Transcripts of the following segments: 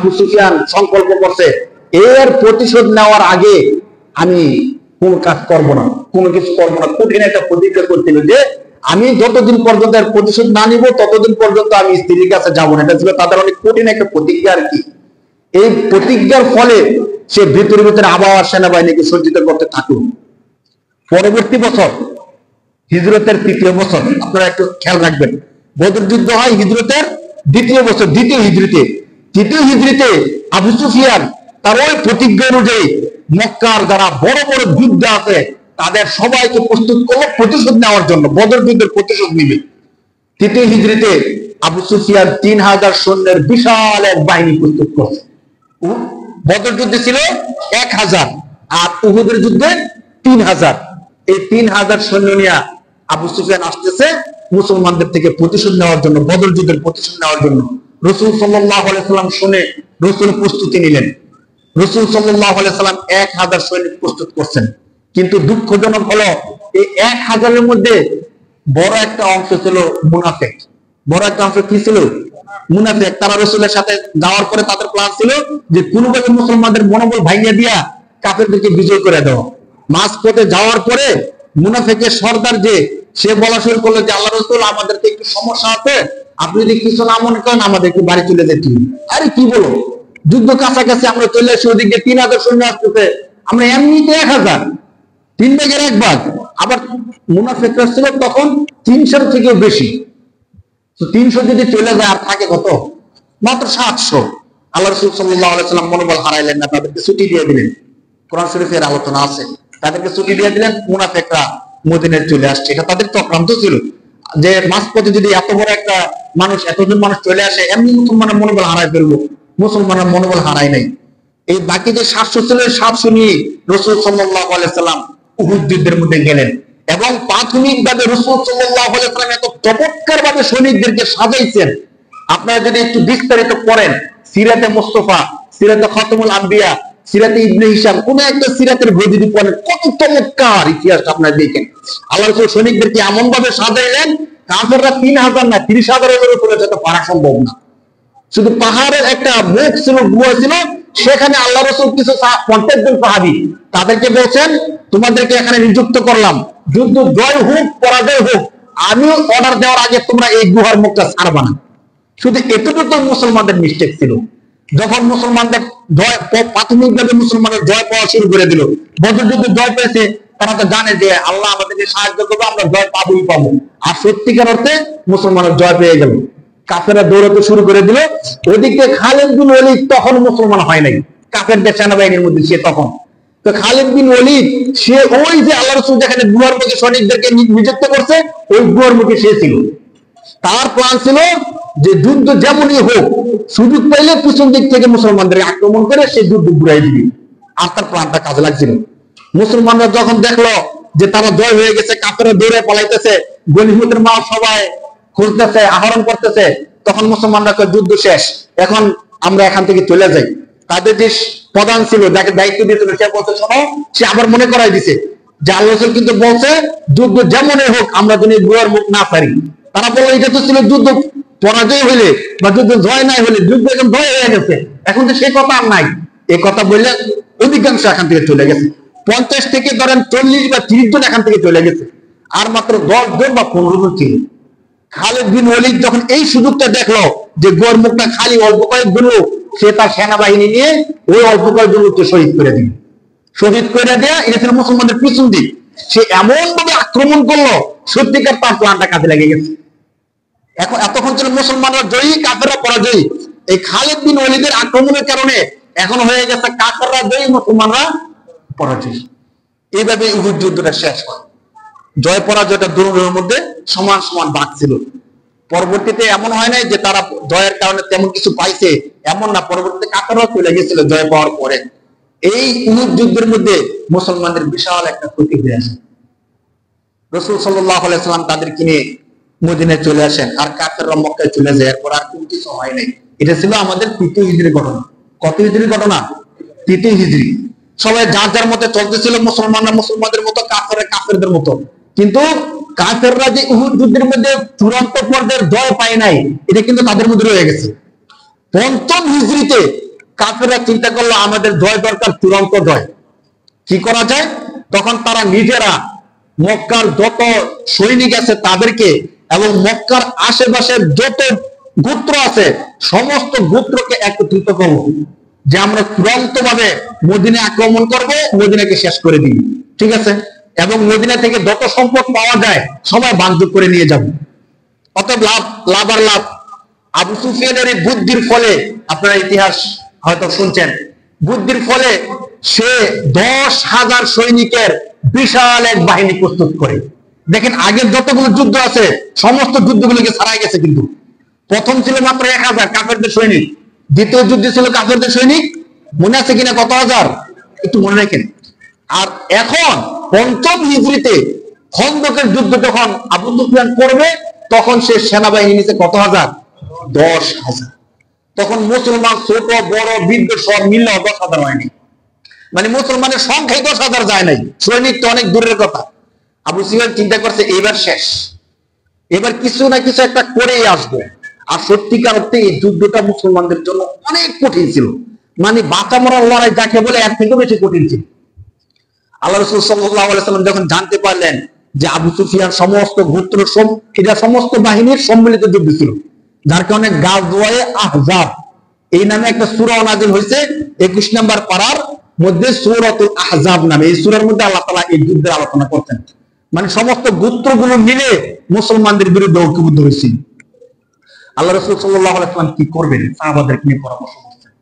আবু সুফিয়ান সংকল্প করছে এর প্রতিশোধ নেওয়ার আগে আমি কোন কাজ করব না, কোনো কিছু করব না। কঠিন একটা প্রতিজ্ঞা করছিল যে আমি যতদিন পর্যন্ত এর প্রতিশোধ না নিব ততদিন পর্যন্ত আমি স্ত্রীর কাছে যাবো না। এটা ছিল তাদের অনেক কঠিন একটা প্রতিজ্ঞা আর কি। এই প্রতিজ্ঞার ফলে সে ভিতরে ভিতরে আবহাওয়া সেনাবাহিনীকে সজ্জিত করতে থাকুন। পরবর্তী বছর হিজরতের ৩য় বছর, আপনারা একটু খেয়াল রাখবেন, বদর যুদ্ধ হয় হিজরতের ২য় বছর, ২য় হিজরিতে। ৩য় হিজরিতে আবু সুফিয়ান তার ওই প্রতিজ্ঞা অনুযায়ী মক্কার যারা বড় বড় যোদ্ধা আছে তাদের সবাইকে প্রস্তুত করলো প্রতিশোধ নেওয়ার জন্য, বদর যুদ্ধের প্রতিশোধ নিবে। ৩য় হিজরিতে আবু সুফিয়ান ৩০০০ সৈন্যের বিশাল এক বাহিনী প্রস্তুত করছে। বদর যুদ্ধে ছিল ১০০০ আর উহুদের যুদ্ধে ৩০০০। এই ৩০০০ সৈন্য নিয়ে আবু সুফিয়ান আসতেছে মুসলমানদের থেকে প্রতিশোধ নেওয়ার জন্য, বদর যুদ্ধের প্রতিশোধ নেওয়ার জন্য। রাসূল সাল্লাল্লাহু আলাইহি সাল্লাম শুনে রাসূল প্রস্তুতি নিলেন। রাসূল সাল্লাল্লাহু আলাইহি সাল্লাম ১০০০ সৈনিক প্রস্তুত করছেন, কিন্তু দুঃখজনক হলো এই ১০০০-এর মধ্যে বড় একটা অংশ ছিল মুনাফিক। বড় একটা অংশ কি ছিল? মুনাফিক। তারা রাসূলের সাথে যাওয়ার পরে তাদের প্ল্যান ছিল যে কোনোভাবে মুসলমানদের মনোবল ভাঙিয়ে দিয়া কাফেরদেরকে বিজয় করে দেওয়া। মাঝপথে যাওয়ার পরে মুনাফিকের সর্দার যে সে বলা শুরু করলো যে আল্লাহ রাসূল আমাদের তো একটু সমস্যা আছে, আপনি যদি কিছু না মনে করেন আমাদেরকে বাড়ি চলে যেতে হবে। আরে কি বলো, যুদ্ধ কাছাকাছি আমরা চলে আসি, ওদিকে ৩০০০ সৈন্য আসতেছে, আমরা এমনিতে ১০০০, ৩ ভাগের ১ ভাগ। আবার মুনাফিকরা ছিল তখন ৩০০ থেকেও বেশি। তো ৩০০ যদি চলে যায় আর থাকে কত? মাত্র ৭০০। আল্লাহ রাসূল সাল্লাল্লাহু আলাইহি সাল্লাম মনোবল হারাইলেন না, তাদেরকে ছুটি দিয়ে দিলেন। কোরআন শরীফের আলোচনা আছে, তাদেরকে ছুটি দিয়ে দিলেন। মুনাফিকরা মদিনায় চলে আসছে। এটা তাদের চক্রান্ত ছিল যে মাঝপথে যদি এত বড় একটা মানুষ, এতজন মানুষ চলে আসে, এমনি মুসলমানের মনোবল হারাই ফেলবো। মুসলমানের মনোবল হারায় নাই। এই বাকি যে ৭০০ ছিল ৭০০ নিয়ে রাসূল সাল্লাল্লাহু আলাইহি সাল্লাম উহুদ যুদ্ধের মধ্যে গেলেন এবং প্রাথমিকভাবে রাসূল সাল্লাল্লাহু আলাইহি সাল্লাম এত চমৎকার ভাবে সৈনিকদেরকে সাজাইছেন। আপনারা যদি একটু বিস্তারিত পড়েন সিরাতে মুস্তাফা, সিরাতে খতমুল আম্বিয়া, সিরাতে ইবনে হিশাম, কোন একটা সিরাতের বই যদি পড়েন কত চমৎকার ইতিহাস আপনারা দেখেন। আল্লাহ রাসূল সৈনিকদেরকে এমন ভাবে সাজাইলেন, কাফেররা ৩০০০ না ৩০০০০-এর উপরে যেতে পারা সম্ভব না। শুধু পাহাড়ের একটা মুখ ছিল, গুহা ছিল, সেখানে আল্লাহ রাসূল কিছু ৫০ জন সাহাবী তাদেরকে বলছেন তোমাদেরকে এখানে নিযুক্ত করলাম, যুদ্ধ জয় হোক পরাজয় হোক, আমি অর্ডার দেওয়ার আগে তোমরা এই গুহার মুখটা ছাড়বা না। শুধু এতটুকু মুসলমানদের মিস্টেক ছিল। যখন মুসলমানদের জয়, প্রাথমিকভাবে মুসলমানদের জয় পাওয়া শুরু করে দিল, বদর যুদ্ধে জয় পেয়েছে, তারা তো জানে যে আল্লাহ আমাদেরকে সাহায্য করবে, আমরা জয় পাবোই পাবো। আর সত্যিকার অর্থে মুসলমানের জয় পেয়ে গেল। কাফেররা দৌড়াতে শুরু করে দিল। ওদিকে খালিদ বিন ওলীদ তখন মুসলমান হয় নাই, কাফেরদের সেনাবাহিনীর মধ্যে সে তখন। তো খালিদ বিন ওলীদ সে ওই যে আল্লাহ রাসূল যেখানে গুহার মুখে সৈনিকদেরকে নিযুক্ত করছে ওই গুহার মুখে সে ছিল। তার প্ল্যান ছিল যে যুদ্ধ যেমনই হোক, সুযোগ পাইলে পিছন দিক থেকে মুসলমানদের আক্রমণ করে সে যুদ্ধ ঘুরাই দিবে। আর তার প্ল্যানটা কাজে লাগছিল। মুসলমানরা যখন দেখলো যে তারা জয় হয়ে গেছে, কাফেররা দৌড়ে পালাইতেছে, গনিমতের মাল সবাই খুঁজতেছে, আহরণ করতেছে, তখন মুসলমানরা যুদ্ধ শেষ, এখন আমরা এখান থেকে চলে যাই। তাদের যে প্রধান ছিল, যাকে দায়িত্ব দিয়েছিল, সে বলছে শোনো, সে আবার মনে করাই দিছে যে আল্লাহ রাসূল কিন্তু বলছে যুদ্ধ যেমনই হোক আমরা যদি গুহার মুখ না পারি। তারা বললো এটা তো ছিল যুদ্ধ পরাজয় হইলে বা যুদ্ধ জয় নাই হলে, যুদ্ধ এখন জয় হয়ে গেছে, এখন তো সেই কথা আর নাই। এই কথা বললে অধিকাংশ এখান থেকে চলে গেছে। ৫০ থেকে ধরেন ৪০ বা ৩০ জন এখান থেকে চলে গেছে, আর মাত্র ১০ জন বা ১৫ জন ছিল। খালিদ বিন ওলীদ যখন এই সুযোগটা দেখলো যে গোর মুখটা খালি, অল্প কয়েকজন লোক, সে তার সেনাবাহিনী নিয়ে ওই অল্প কয়েকজন লোককে শহীদ করে দিল। শহীদ করে দেয়া এটা ছিল মুসলমানদের পিছন দিক। সে এমন ভাবে আক্রমণ করলো, সত্যিকার তার প্ল্যানটা কাজে লেগে গেছে। এখন এতক্ষণ ছিল মুসলমানরা জয়ী, কাফেররা পরাজয়ী। এই খালিদ বিন ওলীদের আক্রমণের কারণে এখন হয়ে গেছে কাফেররা জয়ী, মুসলমানরা পরাজয়ী। এইভাবে উহুদ যুদ্ধটা শেষ হয়। জয় পরাজয়টা দুজনের মধ্যে সমান সমান ভাগ ছিল। পরবর্তীতে এমন হয় নাই যে তারা জয়ের কারণে তেমন কিছু পাইছে, এমন না। পরবর্তীতে কাফেররা চলে গেছিল জয় পাওয়ার পরে। এই উহুদ যুদ্ধের মধ্যে মুসলমানদের বিশাল একটা ক্ষতি হয়ে আসে। রাসূল সাল্লাল্লাহু আলাইহি সাল্লাম তাদেরকে নিয়ে মদিনায় চলে আসেন, আর কাফেররা মক্কায় চলে যায়। এরপর আর কোনো কিছু হয় নাই। এটা ছিল আমাদের ৩য় হিজরি ঘটনা। কত হিজরি ঘটনা? ৩য় হিজরি। সবাই যার যার মতে চলতেছিল, মুসলমানরা মুসলমানদের মতো, কাফেররা কাফেরদের মতো। কিন্তু কাফেররা যে উহুদ যুদ্ধের মধ্যে চূড়ান্ত পর্যায়ের জয় পায় নাই, এটা কিন্তু তাদের মধ্যে রয়ে গেছে। ৫ম হিজরিতে কাফেররা চিন্তা করলো আমাদের জয় দরকার, চূড়ান্ত জয়। কি করা যায়? তখন তারা নিজেরা মক্কার যত সৈনিক আছে তাদেরকে এবং মক্কার আশেপাশের যত গোত্র আছে সমস্ত গোত্রকে একত্রিত করলো যে আমরা চূড়ান্ত ভাবে মদিনা আক্রমণ করব, মদিনাকে শেষ করে দিই, ঠিক আছে? এবং মদিনা থেকে যত সম্পদ পাওয়া যায় সবাই ভাগযোগ করে নিয়ে যাব। অতএব লাভ আর লাভ। আবু সুফিয়ানের এই বুদ্ধির ফলে, আপনারা ইতিহাস হয়তো শুনছেন, বুদ্ধির ফলে সে 10,000 সৈনিকের বিশাল এক বাহিনী প্রস্তুত করে। দেখেন আগের যতগুলো যুদ্ধ আছে সমস্ত যুদ্ধগুলোকে ছাড়াই গেছে, কিন্তু প্রথম ছিল মাত্র 1,000 কাফেরদের সৈনিক, দ্বিতীয় যুদ্ধ ছিল কাফেরদের সৈনিক, মনে আছে কিনা কত হাজার? একটু মনে রাখেন। আর এখন পঞ্চম হিজরিতে খন্দকের যুদ্ধ যখন আবু সুফিয়ান করবে তখন সে সেনাবাহিনী নিচে কত হাজার? 10,000। তখন মুসলমান ছোট বড় বৃদ্ধ সব মিললে 10,000 হয়নি, মানে মুসলমানের সংখ্যাই 10,000 যায় নাই, সৈনিক তো অনেক দূরের কথা। আবু সুফিয়ান চিন্তা করছে এবার শেষ, এবার কিছু না কিছু একটা করেই আসবে। আর সত্যিকার অর্থে এই যুদ্ধটা মুসলমানদের জন্য অনেক কঠিন ছিল, মানে বাঁচা মরার লড়াই যাকে বলে এর থেকে বেশি কঠিন ছিল। আল্লাহ রাসূল সাল্লাল্লাহু আলাইহি ওয়াসাল্লাম যখন জানতে পারলেন যে আবু সুফিয়ান সমস্ত গোত্র এটা সমস্ত বাহিনীর সম্মিলিত যুদ্ধ ছিল, যার কারণে গাজওয়ায়ে আহজাব এই নামে একটা সূরা নাযিল হয়েছে 21 নম্বর পারার মধ্যে, সূরাতুল আহজাব নামে। এই সূরার মধ্যে আল্লাহ তাআলা এই যুদ্ধের আলোচনা করতেন, মানে সমস্ত গোত্রগুলো মিলে মুসলমানদের বিরুদ্ধে ঐক্যবদ্ধ হয়েছিল। আল্লাহ রাসূল সাল্লাল্লাহু আলাইহি ওয়াসাল্লাম কি করবেন সাহাবাদেরকে নিয়ে পরামর্শ করতেন,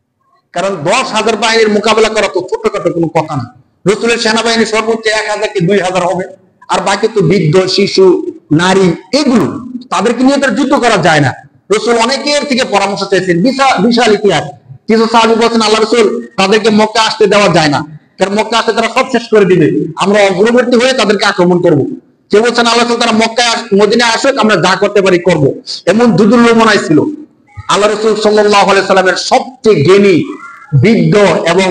কারণ 10,000 বাহিনীর মোকাবেলা করা তো ছোটখাটো কোনো কথা না। রাসূলের সেনাবাহিনী সর্বোচ্চ 1,000 কি 2,000 হবে, আর বাকি তো বৃদ্ধ শিশু নারী, এগুলো তাদেরকে নিয়ে তার যুদ্ধ করা যায় না। রাসূল অনেকের থেকে পরামর্শ চাইছেন, বিশাল ইতিহাস। কিছু সাহাবী বলেছেন আল্লাহ রাসূল তাদেরকে মক্কা আসতে দেওয়া যায় না, কারণ মক্কা আসতে তারা সব শেষ করে দিবে, আমরা অগ্রবর্তী হয়ে তাদেরকে আক্রমণ করব। কেউ বলছেন আল্লাহ রাসূল তারা মক্কা মদিনায় আসুক, আমরা যা করতে পারি করব। এমন দুদুল্যমনায় ছিল। আল্লাহ রাসূল সাল্লাল্লাহু আলাইহি সাল্লামের সবচেয়ে জ্ঞানী বৃদ্ধ এবং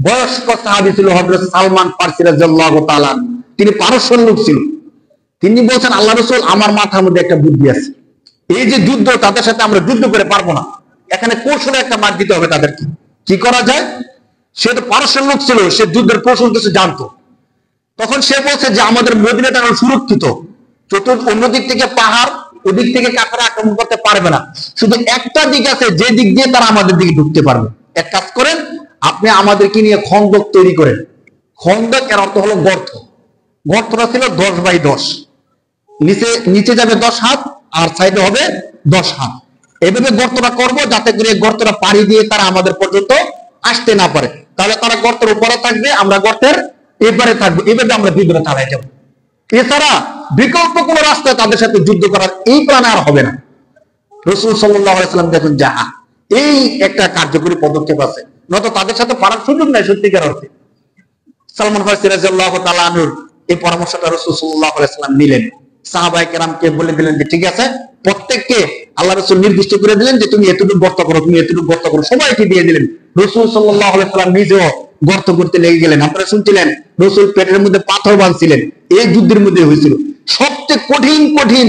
বয়স্ক সাহাবী ছিল হযরত সালমান ফারসি রাদিয়াল্লাহু তাআলা। তিনি পারস্যের লোক ছিল। তিনি বলছেন আল্লাহ রাসূল আমার মাথার মধ্যে একটা বুদ্ধি আছে, এই যে যুদ্ধ তাদের সাথে আমরা যুদ্ধ করে পারবো না, এখানে কৌশলে একটা মার দিতে হবে তাদেরকে। কি করা যায়? সে তো পারস্যের লোক ছিল, সে যুদ্ধের কৌশল কিছু জানতো। তখন সে বলছে যে আমাদের মদিনাটা সুরক্ষিত, অন্যদিক থেকে পাহাড়, ওদিক থেকে কাফেররা আক্রমণ করতে পারবে না, শুধু একটা দিক আছে যে দিক দিয়ে তারা আমাদের দিকে ঢুকতে পারবে। এক কাজ করেন, আপনি আমাদেরকে নিয়ে খন্দক তৈরি করেন। খন্দক এর অর্থ হলো গর্ত। গর্তটা ছিল 10x10, নিচে যাবে 10 হাত আর সাইডে হবে 10 হাত। এভাবে গর্তটা করব যাতে করে গর্তটা পাড়ি দিয়ে তারা আমাদের পর্যন্ত আসতে না পারে, তাহলে তারা গর্তের উপরে থাকবে, আমরা গর্তের এপারে থাকবো, এভাবে আমরা যুদ্ধটা চালাই যাব। এছাড়া বিকল্প কোন রাস্তায় তাদের সাথে যুদ্ধ করার এই প্ল্যান আর হবে না। রাসূল সাল্লাল্লাহু আলাইহি সাল্লাম দেখুন যাহা এই একটা কার্যকরী পদক্ষেপ আছে, নয়তো তাদের সাথে পারার সুযোগ নাই সত্যিকার অর্থে। সালমান ফারসি রাদিয়াল্লাহু তাআলা আনহুর এই পরামর্শটা রাসূল সাল্লাল্লাহু আলাইহি সাল্লাম নিলেন। সাহাবায়ে কেরামকে বলে দিলেন যে ঠিক আছে, প্রত্যেককে আল্লাহ রাসূল নির্দিষ্ট করে দিলেন যে তুমি এতটুকু গর্ত করো, তুমি এতটুকু গর্ত করো, সবাইকে দিয়ে দিলেন। রাসূল সাল্লাল্লাহু আলাইহি সাল্লাম নিজেও গর্ত করতে লেগে গেলেন। আপনারা শুনছিলেন রাসূল পেটের মধ্যে পাথর বাঁধছিলেন, এই যুদ্ধের মধ্যে হয়েছিল। সবচেয়ে কঠিন কঠিন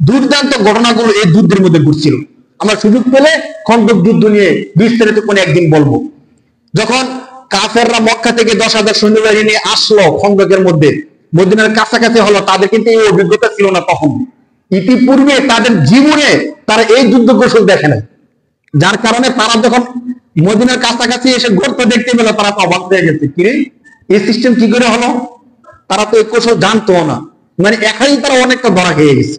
দুর্দান্ত ঘটনাগুলো এই যুদ্ধের মধ্যে ঘটছিল। আমরা সুযোগ পেলে খন্দক যুদ্ধ নিয়ে বিস্তারিত কোনো একদিন বলবো। যখন কাফেররা মক্কা থেকে 10,000 সৈন্যবাহিনী নিয়ে আসলো খন্দকের মধ্যে, মদিনার কাছাকাছি হলো, তাদের কিন্তু এই অভিজ্ঞতা ছিল না তখন। ইতিপূর্বে তাদের জীবনে তারা এই যুদ্ধ কৌশল দেখে নাই, যার কারণে তারা যখন মদিনার কাছাকাছি এসে গর্ত দেখতে পেল তারা তো অবাক হয়ে গেছে, কি এই সিস্টেম কি করে হলো? তারা তো এই কৌশল জানতো না, মানে একাই তারা অনেকটা ধরা খেয়ে গেছে।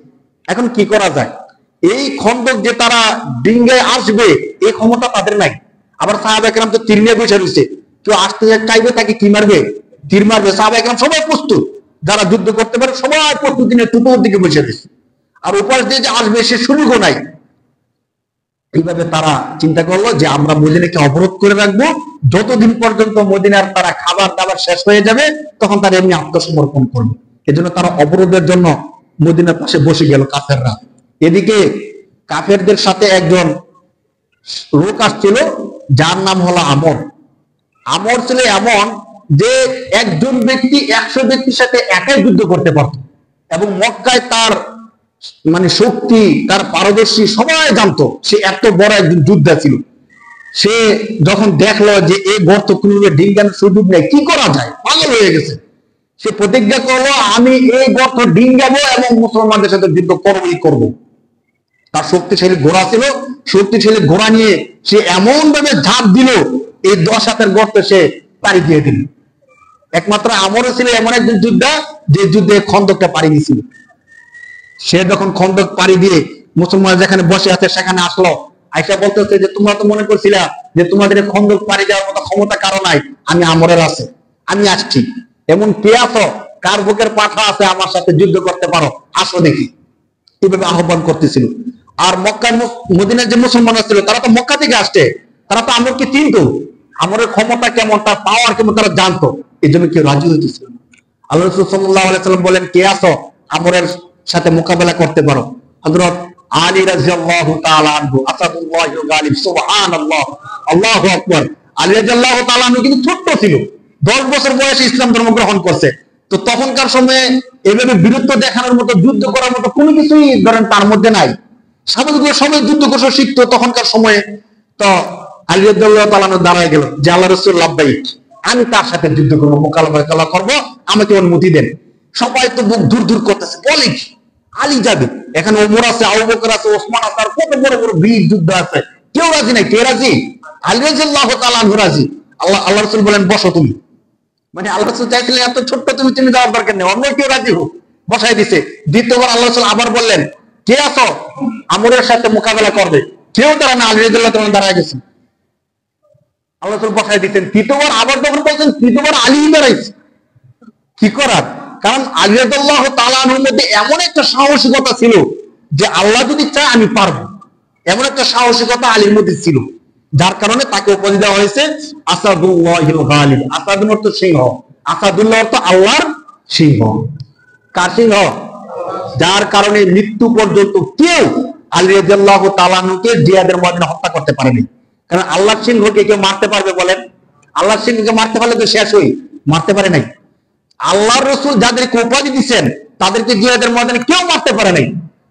এখন কি করা যায়? এই খন্দক যে তারা ডিঙ্গায় আসবে এই ক্ষমতা তাদের নাই। আবার সাহাবা একরাম তো তীর নিয়ে বসে রয়েছে, কেউ আসতে চাইবে তাকে কি মারবে? তীর মারবে। সাহাবা একরাম সবাই প্রস্তুত, যারা যুদ্ধ করতে পারে সবাই প্রস্তুতি নিয়ে টুটোর দিকে বসে রয়েছে, আর উপাস দিয়ে যে আসবে সে সুযোগও নাই। এইভাবে তারা চিন্তা করলো যে আমরা মদিনাকে অবরোধ করে রাখবো, যতদিন পর্যন্ত মদিনার তারা খাবার দাবার শেষ হয়ে যাবে তখন তারা এমনি আত্মসমর্পণ করবে। এজন্য তারা অবরোধের জন্য মদিনার পাশে বসে গেল কাফেররা। এদিকে কাফেরদের সাথে একজন লোক আসছিল যার নাম হলো আমর। আমর ছিল এমন যে একজন ব্যক্তি 100 ব্যক্তির সাথে একাই যুদ্ধ করতে পারত, এবং মক্কায় তার মানে শক্তি, তার পারদর্শী সবাই জানতো, সে এত বড় একজন যোদ্ধা ছিল। সে যখন দেখলো যে এই গর্ত কোনোভাবে ডিঙ্গানোর সুযোগ নেই, কি করা যায়, পাগল হয়ে গেছে। সে প্রতিজ্ঞা করলো, আমি এই গর্ত ডিঙ্গাবো এবং মুসলমানদের সাথে যুদ্ধ করবই করব। তার শক্তিশালী ঘোড়া ছিল, শক্তিশালী ঘোড়া নিয়ে সে এমন ভাবে ঝাঁপ দিল, এই 10 হাতের গর্ত সে পাড়ি দিয়ে দিল। একমাত্র আমরও ছিল এমন একজন যোদ্ধা যে যুদ্ধে খন্দকটা পাড়ি দিয়েছিল। সে যখন খন্দক পাড়ি দিয়ে মুসলমান যেখানে বসে আছে সেখানে আসলো, আইসা বলতেছে যে তোমরা তো মনে করছিলা যে তোমাদের খন্দক পাড়ি দেওয়ার মতো ক্ষমতা কারো নাই, আমি আমরের আছে, আমি আসছি। এমন কে আছো, কার বুকের পাঠা আছে, আমার সাথে যুদ্ধ করতে পারো, আসো দেখি। এইভাবে আহ্বান করতেছিল। আর মক্কার মদিনার যে মুসলমান ছিল তারা তো মক্কা থেকে আসছে, তারা তো আমরকে চিনতো, আমরের ক্ষমতা কেমন, তার পাওয়ার কেমন তারা জানতো। এই জন্য কেউ রাজি হইতেছিল। আল্লাহ রাসূল সাল্লাল্লাহু আলাইহি সাল্লাম বলেন, কে আছো আমরের সাথে মোকাবেলা করতে পারো? হযরত আলী রাদিয়াল্লাহু তাআলা আনহু, আসাদুল্লাহ গালিব, সুবহানাল্লাহ, আল্লাহু আকবার। আলী রাদিয়াল্লাহু তাআলা আনহু কিন্তু ছোট্ট ছিল, 10 বছর বয়সে ইসলাম ধর্ম গ্রহণ করছে। তো তখনকার সময়ে এভাবে বীরত্ব দেখানোর মতো, যুদ্ধ করার মতো কোনো কিছুই ধরেন তার মধ্যে নাই। স্বাভাবিক সবাই যুদ্ধ কৌশল শিখতো তখনকার সময়ে। তো আলী রাদিয়াল্লাহু তাআলা আনহু দাঁড়ায় গেল যে আল্লাহ রাসূল লাব্বাইক, আমি তার সাথে যুদ্ধ করবো, মোকাবেলা করবো, আমাকে অনুমতি দেন। সবাই তো বুক দূর দূর করতেছে, বলে কি আলী যাবে? এখানে ওমর আছে, আবু বকর আছে, ওসমান আছে, আর কত বড় বড় বীর যুদ্ধ আছে, কেউ রাজি নাই। কে রাজি? আলী রাদিয়াল্লাহু তাআলা আনহু রাজি। আল্লাহ রাসূল বলেন, বসো তুমি। মানে আল্লাহ রাসূল চাইছিলেন এত ছোট্ট তুমি যাওয়ার দরকার নেই, অন্য কেউ রাজি হোক, বসাই দিছে। দ্বিতীয়বার আল্লাহ রাসূল আবার বললেন, কে আছো আমরের সাথে মোকাবেলা করবে? কেউ তারা না, আলী রাদিয়াল্লাহু তাআলা দাঁড়ায় গেছেন, আল্লাহ রাসূল বসাই দিতেন। তৃতীয়বার আবার যখন বলছেন, তৃতীয়বার আলী দাঁড়াইছে। কি করার? কারণ আলী রাদিয়াল্লাহু তাআলা আনহুর মধ্যে এমন একটা সাহসিকতা ছিল যে আল্লাহ যদি চায় আমি পারবো, এমন একটা সাহসিকতা আলীর মধ্যে ছিল, যার কারণে তাকে উপাধি দেওয়া হয়েছে আসাদুল্লাহিল গালিব। আসাদুল অর্থ সিংহ, আসাদুল্লাহ অর্থ আল্লাহর সিংহ। কার সিংহ? যার কারণে মৃত্যু পর্যন্ত কেউ আলী রাদিয়াল্লাহু তাআলা আনহুকে জিহাদের ময়দানে হত্যা করতে পারেনি। কারণ আল্লাহর সিংহকে কেউ মারতে পারবে বলেন? আল্লাহর সিংহকে মারতে পারলে তো শেষ হই, মারতে পারে নাই। আল্লাহর রাসূল যাদেরকে উপাধি দিচ্ছেন তাদেরকে জিহাদের ময়দানে কেউ মারতে পারে নাই।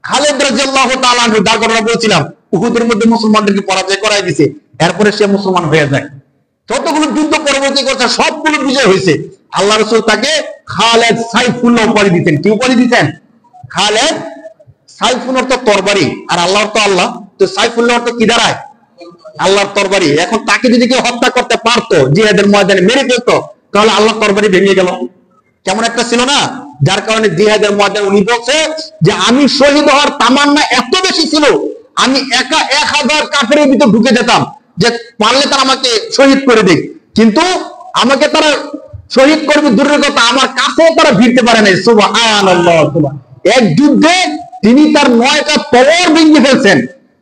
খালিদ রাদিয়াল্লাহু তাআলা আনহু, যার কথা বলছিলাম, উহুদের মধ্যে মুসলমানদেরকে পরাজয় করাই দিয়েছে, এরপরে সে মুসলমান হয়ে যায়। যতগুলো যুদ্ধ পরবর্তী করছে সবগুলো বিজয় হয়েছে। আল্লাহ রাসূল তাকে খালিদ সাইফুল্লাহ উপাধি দিতেন। কি উপাধি দিতেন? খালিদ। সাইফুল অর্থ তরবারি, আর আল্লাহ অর্থ আল্লাহ, তো সাইফুল্লাহ অর্থ কি দাঁড়ায়? আল্লাহর তরবারি। এখন তাকে যদি কেউ হত্যা করতে পারতো, জিহাদের ময়দানে মেরে ফেলতো, তাহলে আল্লাহর তরবারি ভেঙে গেল। কেমন একটা ছিল না? যার কারণে জিহাদের ময়দানে উনি বলছে যে আমি শহীদ হওয়ার তামান্না এত বেশি ছিল, আমি একা 1000 কাফেরের ভিতর ঢুকে যেতাম, যে পারলে তারা আমাকে শহীদ করে দেয়, কিন্তু আমাকে তারা শহীদ করবে দূরের কথা, আমার কাছেও তারা ভিড়তে পারে নাই। সুবহানাল্লাহ। এক যুদ্ধে তিনি তার 9টা তলোয়ার ভেঙে ফেলছেন।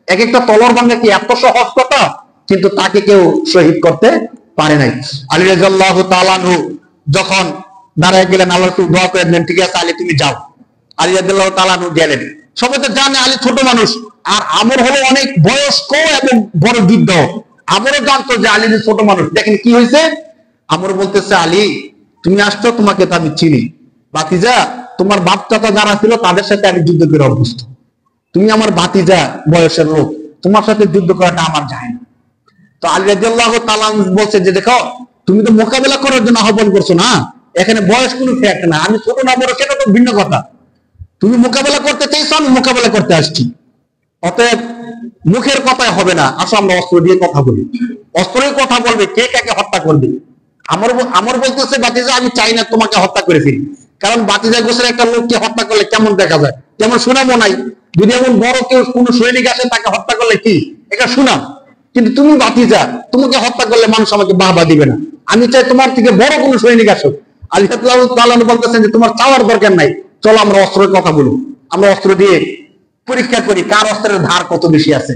এক একটা তলোয়ার ভাঙা কি এত সহজ কথা? কিন্তু তাকে কেউ শহীদ করতে পারে নাই। আলী রাদিয়াল্লাহু তাআলা আনহু যখন দাঁড়ায় গেলেন, আল্লাহ রাসূল দোয়া করে দিলেন, ঠিক আছে আলী তুমি যাও। আলী রাদিয়াল্লাহু তাআলা আনহু গেলেন। সবাই তো জানে আলী ছোট মানুষ, আর আমর হলো অনেক বয়স্ক এবং বড় যুদ্ধ। আমরও জানতো যে আলী ছোট মানুষ। দেখেন কি হয়েছে, আমর বলতেছে, আলী তুমি আসছো, তোমাকে তো আমি চিনি, ভাতিজা তোমার বাপ চাচা যারা ছিল তাদের সাথে আমি যুদ্ধ করে অভ্যস্ত, তুমি আমার ভাতিজা বয়সের লোক, তোমার সাথে যুদ্ধ করাটা আমার যায় না। তো আলী রাদিয়াল্লাহু তাআলা বলছে যে দেখো, তুমি তো মোকাবেলা করার জন্য আহ্বান করছো না, এখানে বয়স কোনো ফ্যাক্ট না, আমি ছোট না বড় সেটা তো ভিন্ন কথা। তুমি মোকাবেলা করতে চাইছো, আমি মোকাবেলা করতে আসছি, অতএব মুখের কথায় হবে না, আসো আমরা অস্ত্র দিয়ে কথা বলি। অস্ত্রের কথা বলবে, কে কাকে হত্যা করবে। আমার বলতেছে, ভাতিজা আমি চাই না তোমাকে হত্যা করে ফেলি, কারণ ভাতিজা গোছের একটা লোককে হত্যা করলে কেমন দেখা যায়, যেমন সুনামও নাই। যদি এমন বড় কেউ কোন সৈনিক আসে তাকে হত্যা করলে কি এটা সুনাম, কিন্তু তুমি ভাতিজা, তোমাকে হত্যা করলে মানুষ আমাকে বাহবা দিবে না। আমি চাই তোমার থেকে বড় কোন সৈনিক আসুক। আলী রাদিয়াল্লাহু তাআলা বলতেছেন যে তোমার চাওয়ার দরকার নাই, চলো আমরা অস্ত্রের কথা বলি, আমরা অস্ত্র দিয়ে পরীক্ষা করি কার অস্ত্রের ধার কত বেশি আছে।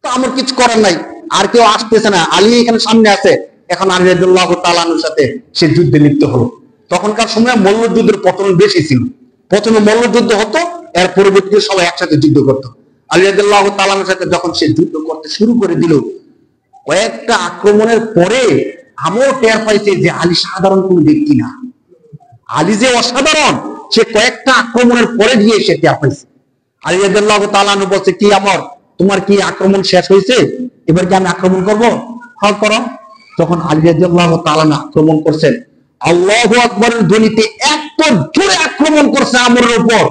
তো আমার কিছু করার নাই, আর কেউ আসতেছে না, আলী এখানে সামনে আছে। এখন আলী রাদিয়াল্লাহু তাআলা আনহুর সাথে সে যুদ্ধে লিপ্ত হলো। তখনকার সময় মল্লযুদ্ধের পতন বেশি ছিল, প্রথমে মল্লযুদ্ধ হতো, এর পরবর্তীতে সবাই একসাথে যুদ্ধ করতো। আলী রাদিয়াল্লাহু তাআলা আনহুর সাথে যখন সে যুদ্ধ করতে শুরু করে দিল, কয়েকটা আক্রমণের পরে আমও টের পাইছে যে আলী সাধারণ কোন ব্যক্তি না, আলী যে অসাধারণ, সে কয়েকটা আক্রমণের পরে গিয়ে সে টের পাইছে। আলী রাদিয়াল্লাহু তাআলা আনহু বলছে, কি আমর, তোমার কি আক্রমণ শেষ হয়েছে, এবার কি আমি আক্রমণ করবো? হ্যাঁ করো। তখন আলী রাদিয়াল্লাহু তাআলা আক্রমণ করছেন, আল্লাহু আকবারের ধ্বনিতে এত জোরে আক্রমণ করছে আমরের উপর,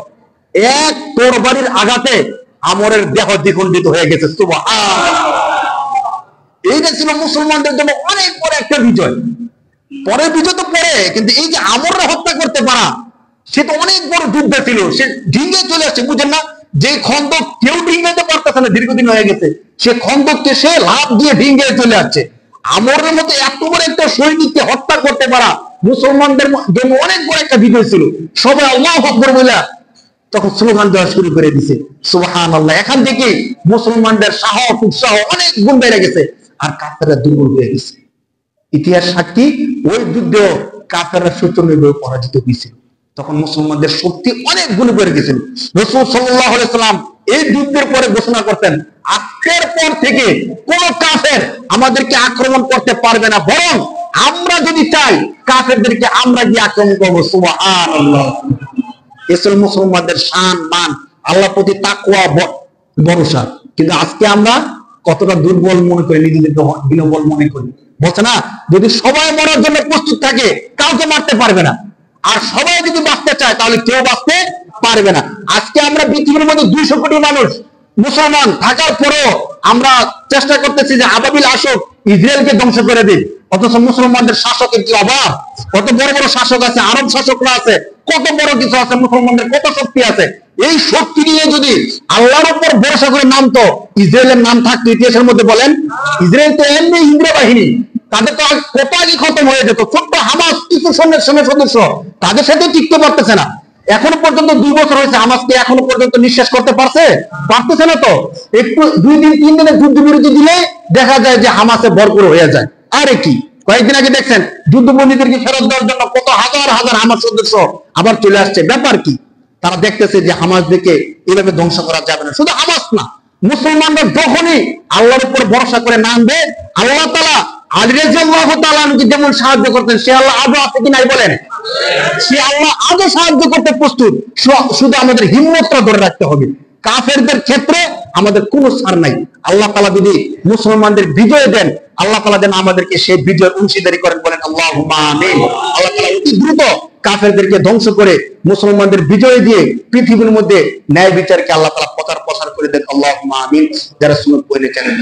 এক তরবারির আঘাতে আমরের দেহ দ্বিখণ্ডিত হয়ে গেছে। সুবহানাল্লাহ। এইটা ছিল মুসলমানদের জন্য অনেক বড় একটা বিজয়। পরের বিজয় তো পরে, কিন্তু এই যে আমররা হত্যা করতে পারা, সে তো অনেক বড় যুদ্ধ ছিল। সে ডিঙ্গে চলে আসছে, বুঝেন না? যে খন্দক কেউ ডিঙ্গাইতে পারতেছে না, দীর্ঘদিন হয়ে গেছে, সে খন্দককে সে লাভ দিয়ে ডিঙ্গে চলে আসছে। আমরের মতো এত বড় একটা সৈনিককে হত্যা করতে পারা মুসলমানদের জন্য অনেক বড় একটা বিজয় ছিল। সবাই আল্লাহু আকবার বলে তখন স্লোগান দেওয়া শুরু করে দিছে, সুবহানাল্লাহ। এখান থেকে মুসলমানদের সাহস উৎসাহ অনেক গুণ বেড়ে গেছে, আর কাফেররা দুর্বল হয়ে গেছে। ইতিহাস সাক্ষী, ওই যুদ্ধে কাফেররা ৯৭ পরাজিত হয়েছিল। তখন মুসলমানদের শক্তি অনেক গুণ বেড়ে গেছিল। রাসূল সাল্লাল্লাহু আলাইহি সাল্লাম এই যুদ্ধের পরে ঘোষণা করতেন, আজকের পর থেকে কোন কাফের আমাদেরকে আক্রমণ করতে পারবে না, বরং আমরা যদি চাই কাফেরদেরকে আমরা গিয়ে আক্রমণ করবো। সুবহানাল্লাহ। এসব মুসলমানদের শান মান, আল্লাহর প্রতি তাকওয়া ভরসা। কিন্তু আজকে আমরা কতটা দুর্বল মনে করি, নিজেদেরকে হীনবল মনে করি। বলছে না, যদি সবাই মরার জন্য প্রস্তুত থাকে কাউকে মারতে পারবে না, আর সবাই যদি বাঁচতে চায় তাহলে কেউ বাঁচতে পারবে না। আজকে আমরা পৃথিবীর মধ্যে ২০০ কোটি মানুষ মুসলমান থাকার পরেও আমরা চেষ্টা করতেছি যে আবাবিল আসুক, ইসরায়েলকে ধ্বংস করে দিই, অথচ মুসলমানদের শাসকের কি অভাব? কত বড় বড় শাসক আছে, আরব শাসকরা আছে, কত বড় কিছু আছে, মুসলমানদের কত শক্তি আছে। এই শক্তি নিয়ে যদি আল্লাহর উপর ভরসা করে নামতো, ইসরায়েলের নাম থাকতো ইতিহাসের মধ্যে? বলেন, ইসরায়েল তো এমনি হিজড়া বাহিনী, তাদের তো কত আগে খতম হয়ে যেত। ছোট্ট হামাস কিছু সৈন্যের সদস্য, তাদের সাথে টিকতে পারতেছে না। এখনো পর্যন্ত ২ বছর হয়েছে, হামাসকে এখনো পর্যন্ত নিঃশ্বাস করতে পারতেছে না। তো একটু ২ দিন ৩ দিনের যুদ্ধবিরতি দিলে দেখা যায় যে হামাসে ভরপুর হয়ে যায়। আরে কি, কয়েকদিন আগে দেখছেন যুদ্ধবন্দীদেরকে ফেরত দেওয়ার জন্য কত হাজার হাজার হামাস সদস্য আবার চলে আসছে। ব্যাপার কি? তারা দেখতেছে যে হামাসদেরকে এভাবে ধ্বংস করা যাবে না। শুধু হামাস না, মুসলমানরা যখনই আল্লাহর উপর ভরসা করে নামবে, আল্লাহ তাআলা আলী রাদিয়াল্লাহু তাআলা আনহুকে যেমন সাহায্য করতেন, সে আল্লাহ আজও আছে কি নাই বলেন? সে আল্লাহ আজও সাহায্য করতে প্রস্তুত। শুধু আমাদের হিম্মতটা ধরে রাখতে হবে। কাফেরদের ক্ষেত্রে আমাদের কোনো ছাড় নাই। আল্লাহ তাআলা যদি মুসলমানদের বিজয় দেন, আল্লাহ তাআলা যেন আমাদেরকে সেই বিজয়ের অংশীদারি করেন। বলেন আল্লাহুম্মা আমিন। আল্লাহ তাআলা অতি দ্রুত কাফেরদেরকে ধ্বংস করে মুসলমানদের বিজয় দিয়ে পৃথিবীর মধ্যে ন্যায় বিচারকে আল্লাহ তাআলা প্রচার করে দেন। আল্লাহুম্মা আমিন। যারা সুন্নাত পড়ে চ্যানেল